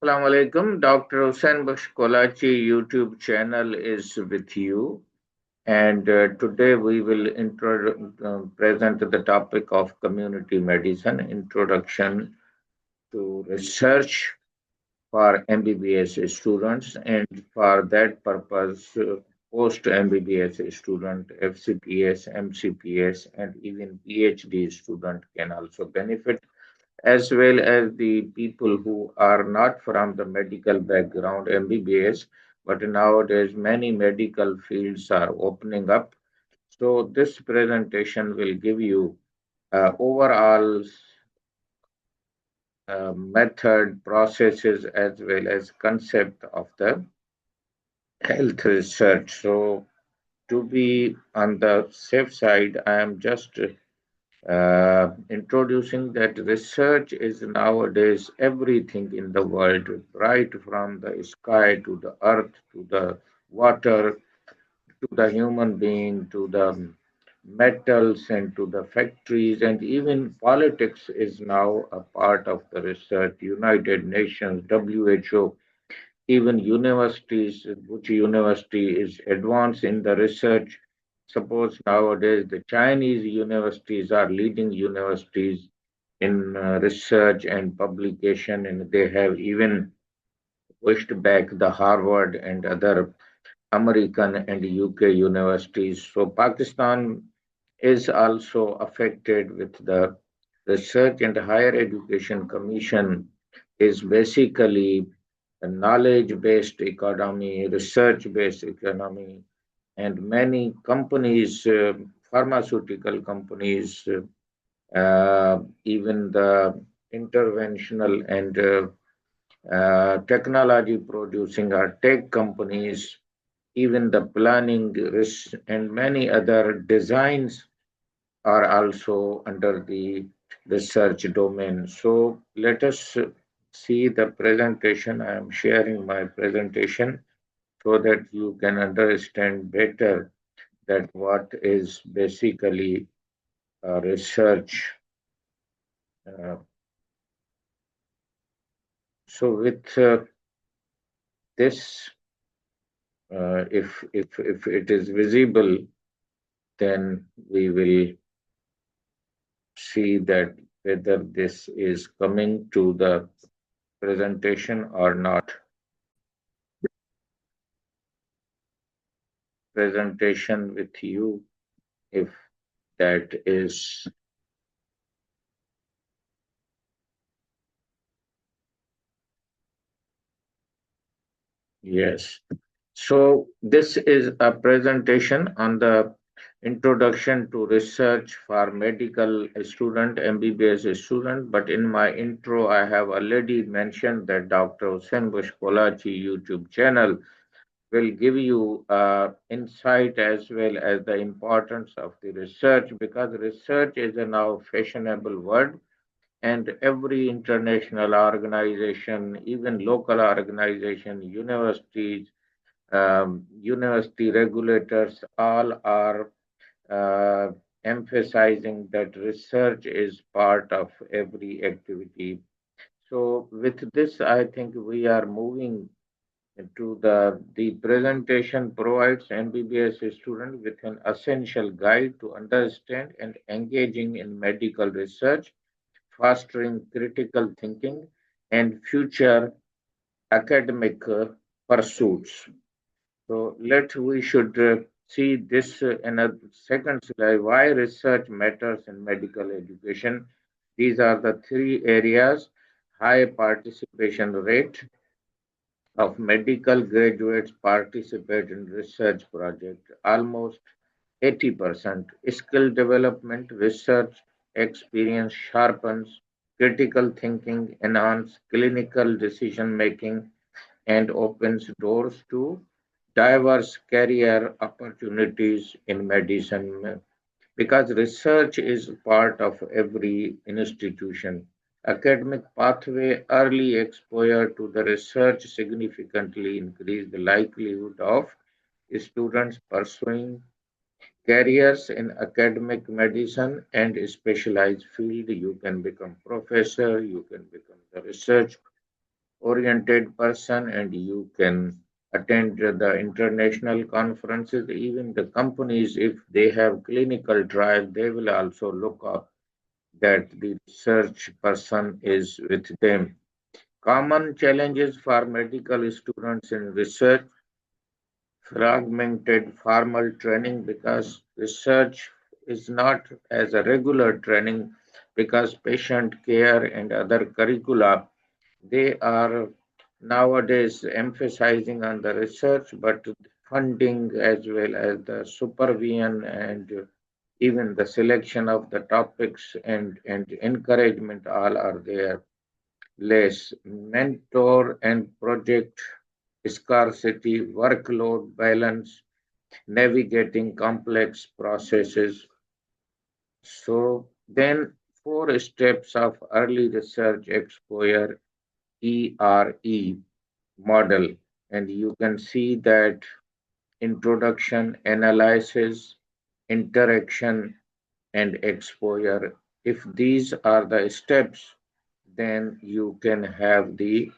Assalamu alaikum. Dr. Hussain Bashkolachi YouTube channel is with you. And today we will present the topic of community medicine, introduction to research for MBBS students. And for that purpose, post MBBS student, FCPS, MCPS, and even PhD student can also benefit, as well as the people who are not from the medical background, MBBS, but nowadays many medical fields are opening up. So this presentation will give you overall method, processes, as well as concept of the health research. So to be on the safe side, I am just introducing that research is nowadays everything in the world, right from the sky to the earth to the water to the human being to the metals and to the factories, and even politics is now a part of the research. United Nations, WHO, even universities, which university is advanced in the research. Suppose nowadays the Chinese universities are leading universities in research and publication, and they have even pushed back the Harvard and other American and UK universities. So Pakistan is also affected with the Research and Higher Education Commission is basically a knowledge-based economy, research-based economy, and many companies, pharmaceutical companies, even the interventional and technology producing our tech companies, even the planning risk and many other designs are also under the research domain. So let us see the presentation. I am sharing my presentation so that you can understand better that what is basically research. Uh, so with this, if it is visible, then we will see that whether this is coming to the presentation or not. Presentation with you, if that is yes. So this is a presentation on the introduction to research for medical student, MBBS student. But in my intro, I have already mentioned that Dr. Hussain Bush Kolachi YouTube channel will give you insight as well as the importance of the research, because research is a now fashionable word, and every international organization, even local organization, universities, university regulators, all are uh, emphasizing that research is part of every activity. So with this, I think we are moving to the presentation provides MBBS student with an essential guide to understand and engaging in medical research, fostering critical thinking and future academic pursuits. So let we should see this in a second slide. Why research matters in medical education? These are the three areas: high participation rate of medical graduates participate in research projects, almost 80%. Skill development, research experience sharpens critical thinking, enhance clinical decision making, and opens doors to diverse career opportunities in medicine, because research is part of every institution. Academic pathway, early exposure to the research significantly increase the likelihood of students pursuing careers in academic medicine and specialized field. You can become professor, you can become the research oriented person, and you can attend the international conferences. Even the companies, if they have clinical trial, they will also look up that the research person is with them. Common challenges for medical students in research: fragmented formal training, because research is not as a regular training, because patient care and other curricula, they are nowadays emphasizing on the research, but funding as well as the supervision and even the selection of the topics and encouragement all are there. Less mentor and project scarcity, workload balance, navigating complex processes. So then 4 steps of early research exposure, ERE model, and you can see that introduction, analysis, interaction, and exposure. If these are the steps, then you can have the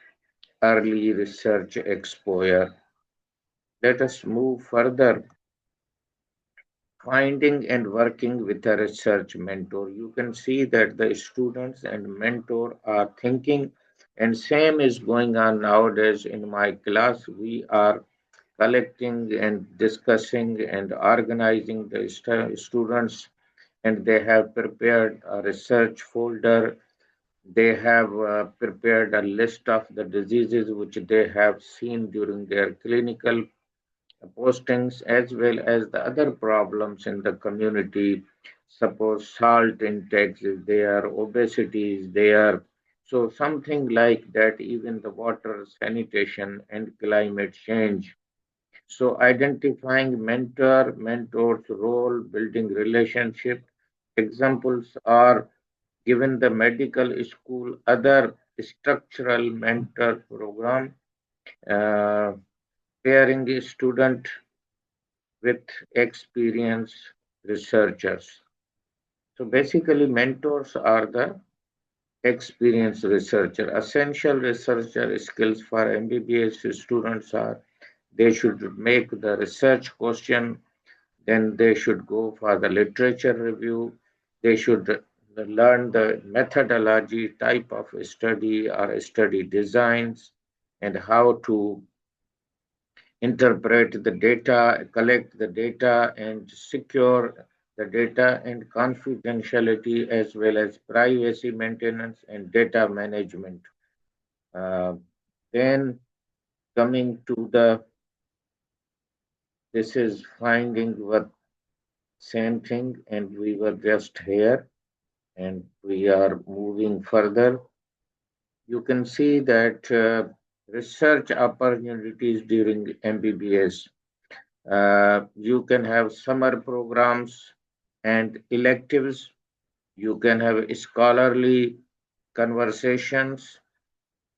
early research exposure. Let us move further. Finding and working with a research mentor. You can see that the students and mentor are thinking, and same is going on nowadays in my class. We are collecting and discussing and organizing the students, and they have prepared a research folder. They have prepared a list of the diseases which they have seen during their clinical postings, as well as the other problems in the community. Suppose salt intake is there, obesity is there. So something like that, even the water sanitation and climate change. So identifying mentor's role, building relationship. Examples are given the medical school, other structural mentor program, uh, pairing a student with experienced researchers. So basically, mentors are the experienced researcher. Essential researcher skills for MBBS students are: they should make the research question, then they should go for the literature review, they should learn the methodology, type of study or study designs, and how to interpret the data, collect the data, and secure the data and confidentiality, as well as privacy maintenance and data management. Uh, then coming to the, this is finding what same thing, and we were just here, and we are moving further. You can see that research opportunities during MBBS. You can have summer programs and electives. You can have scholarly conversations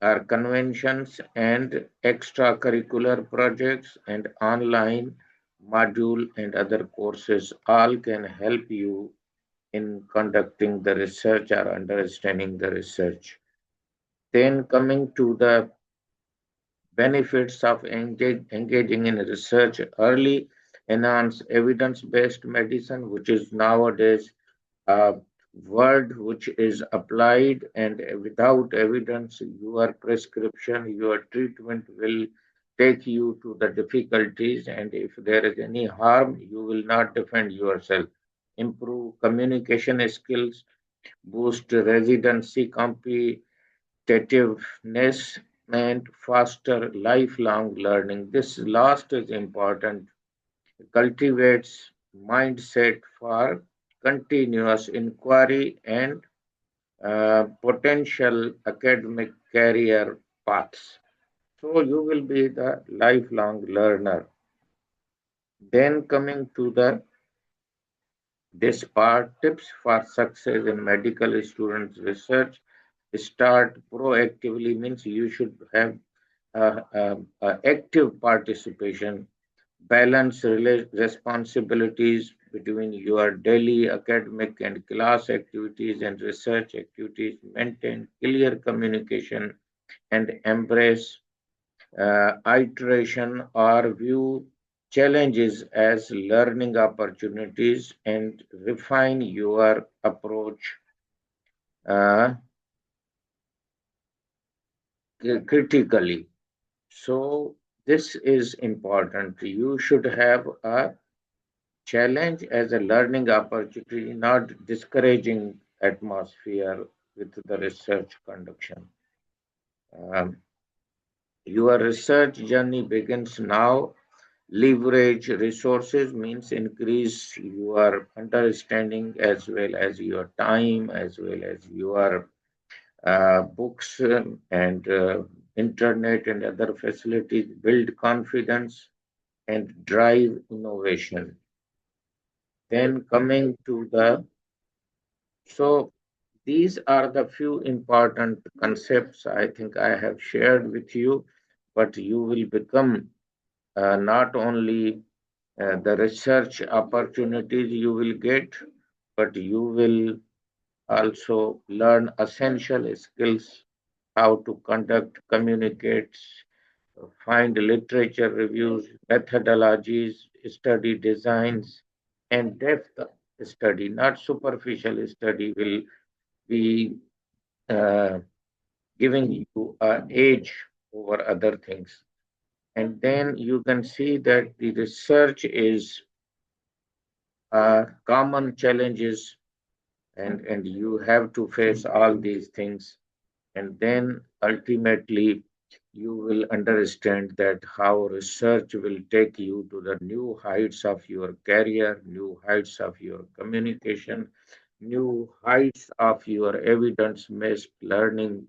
or conventions and extracurricular projects and online module and other courses. All can help you in conducting the research or understanding the research. Then coming to the benefits of engaging in research early, enhance evidence-based medicine, which is nowadays a word which is applied, and without evidence, your prescription, your treatment will take you to the difficulties, and if there is any harm, you will not defend yourself. Improve communication skills, boost residency competitiveness, and foster lifelong learning. This last is important. Cultivates mindset for continuous inquiry and potential academic career paths. So you will be the lifelong learner. Then coming to the this part, tips for success in medical students research. Start proactively means you should have active participation, balance responsibilities between your daily academic and class activities and research activities, maintain clear communication, and embrace iteration or view challenges as learning opportunities and refine your approach uh, critically. So, this is important. You should have a challenge as a learning opportunity, not discouraging atmosphere with the research conduction. Um, your research journey begins now. Leverage resources means increase your understanding as well as your time, as well as your books and internet and other facilities, build confidence and drive innovation. Then coming to the, so these are the few important concepts I think I have shared with you, but you will become not only the research opportunities you will get, but you will also learn essential skills, how to conduct communicates, find literature reviews, methodologies, study designs, and depth study, not superficial study, will be uh, giving you an edge over other things. And then you can see that the research is common challenges, and you have to face all these things. And then ultimately, you will understand that how research will take you to the new heights of your career, new heights of your communication, new heights of your evidence-based learning,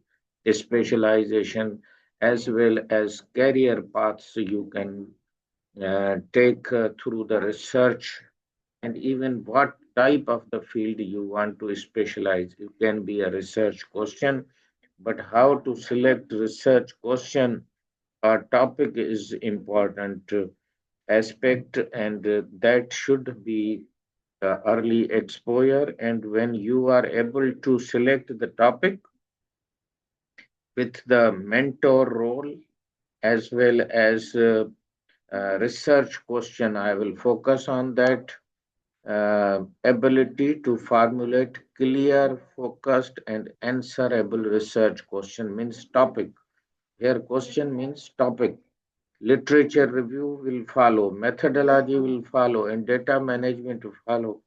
specialization, as well as career paths you can take through the research, and even what type of the field you want to specialize. It can be a research question, but how to select research question or topic is important aspect, and that should be early exposure. And when you are able to select the topic with the mentor role as well as research question, I will focus on that ability to formulate clear, focused, and answerable research question means topic. Here, question means topic. Literature review will follow, methodology will follow, and data management will follow,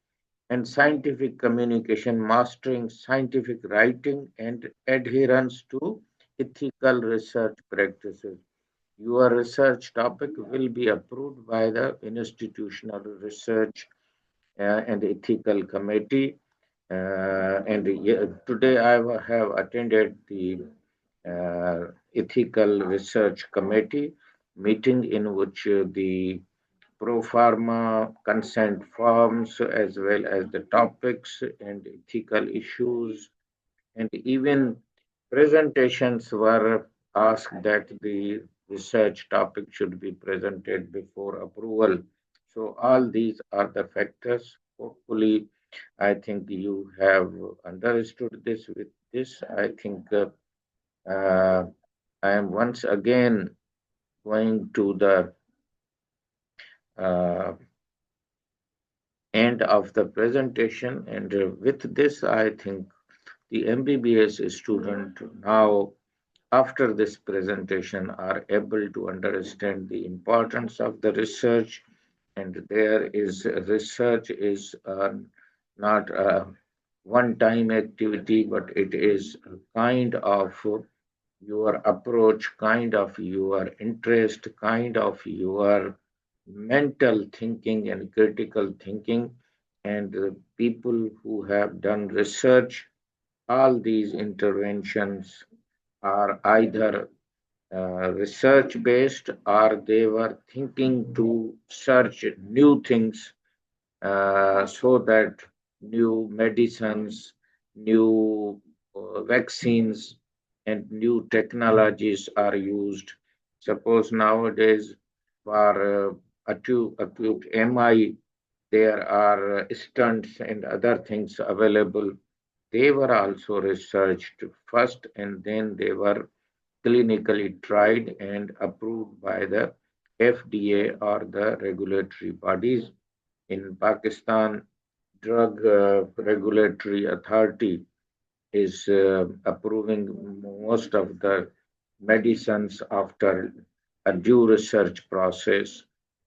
and scientific communication, mastering scientific writing, and adherence to ethical research practices. Your research topic will be approved by the institutional research and ethical committee. And today I have attended the ethical research committee meeting in which the pro pharma consent forms as well as the topics and ethical issues, and even presentations were asked that the research topic should be presented before approval. So all these are the factors. Hopefully, I think you have understood this. With this, I think uh, I am once again going to the uh, end of the presentation, and with this, I think the MBBS student now, after this presentation, are able to understand the importance of the research, and there is research is not a one-time activity, but it is a kind of your approach, kind of your interest, kind of your mental thinking and critical thinking. And people who have done research, all these interventions are either research based or they were thinking to search new things so that new medicines, new vaccines, and new technologies are used. Suppose nowadays for acute MI, there are stunts and other things available. They were also researched first, and then they were clinically tried and approved by the FDA or the regulatory bodies. In Pakistan, Drug Regulatory Authority is approving most of the medicines after a due research process.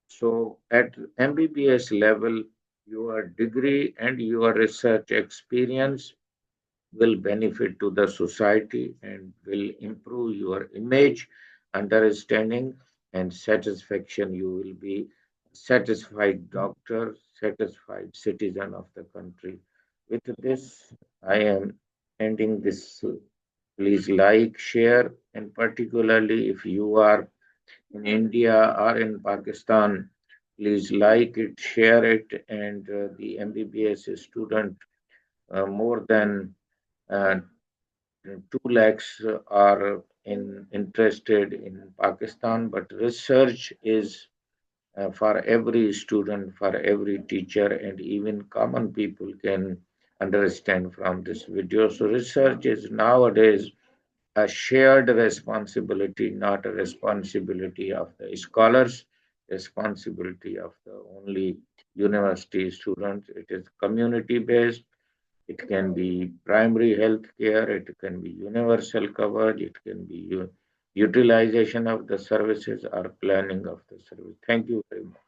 So, at MBBS level, your degree and your research experience will benefit to the society and will improve your image, understanding, and satisfaction. You will be satisfied doctor, satisfied citizen of the country. With this, I am ending this. Please like, share, and particularly if you are in India or in Pakistan, please like it, share it, and the MBBS student more than uh, 2 lakhs are interested in Pakistan, but research is for every student, for every teacher, and even common people can understand from this video. So, research is nowadays a shared responsibility, not a responsibility of the scholars, responsibility of the only university students. It is community based. It can be primary health care, it can be universal coverage, it can be utilization of the services or planning of the service. Thank you very much.